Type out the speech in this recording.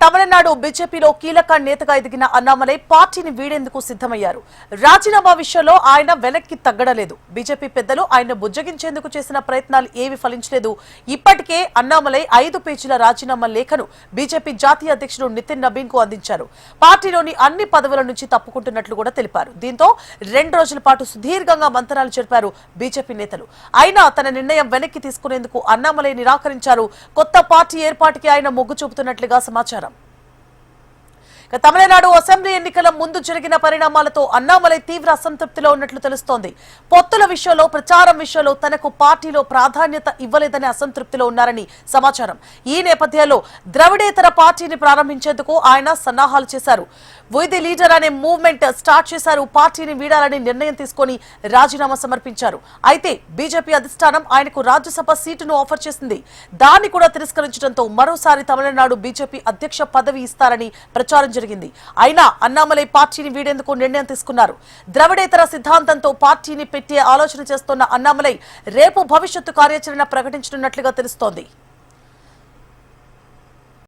తమిళనాడు బీజేపీలో కీలక నేతగా ఎదిగిన అన్నామలై పార్టీని వీడేందుకు సిద్ధమయ్యారు. రాజీనామా విషయంలో ఆయన వెనక్కి తగ్గడలేదు. బీజేపీ పెద్దలు ఆయన బుజ్జగించేందుకు చేసిన ప్రయత్నాలు ఏవి ఫలించలేదు. ఇప్పటికే అన్నామలై 5 పేజీల రాజీనామా లేఖను బీజేపీ జాతీయ అధ్యక్షుడు నితిన్ నబీన్ కు అందించారు. పార్టీలోని అన్ని పదవుల నుంచి తప్పుకుంటున్నట్లు కూడా తెలిపారు. దీంతో 2 రోజుల పాటు సుదీర్ఘంగా మంతనాలు జరిపారు బీజేపీ నేతలు. అయినా తన నిర్ణయం వెనక్కి తీసుకునేందుకు అన్నామలై నిరాకరించారు. కొత్త పార్టీ ఏర్పాటుకి ఆయన మొగ్గు చూపుతున్నట్లుగా సమాచారం. తమిళనాడు అసెంబ్లీ ఎన్నికల ముందు జరిగిన పరిణామాలతో అన్నామలై తీవ్ర అసంతృప్తిలో ఉన్నట్లు తెలుస్తోంది. పొత్తుల విషయంలో, ప్రచారం విషయంలో తనకు పార్టీలో ప్రాధాన్యత ఇవ్వలేదనే అసంతృప్తిలో ఉన్నారని సమాచారం. ఈ నేపథ్యంలో ద్రవిడేతర పార్టీని ప్రారంభించేందుకు ఆయన సన్నాహాలు చేశారు. వి ది లీడర్ అనే మూవ్మెంట్ స్టార్ట్ చేశారు. పార్టీని వీడాలని నిర్ణయం తీసుకుని రాజీనామా సమర్పించారు. అయితే బీజేపీ అధిష్టానం ఆయనకు రాజ్యసభ సీటును ఆఫర్ చేసింది. దాన్ని కూడా తిరస్కరించడంతో మరోసారి తమిళనాడు బీజేపీ అధ్యక్ష పదవి ఇస్తారని ప్రచారం జరిగింది. అయినా అన్నామలై పార్టీని వీడేందుకు నిర్ణయం తీసుకున్నారు. ద్రవిడేతర సిద్ధాంతంతో పార్టీని పెట్టే ఆలోచన చేస్తున్న అన్నామలై రేపు భవిష్యత్తు కార్యాచరణ ప్రకటించనున్నట్లుగా తెలుస్తోంది.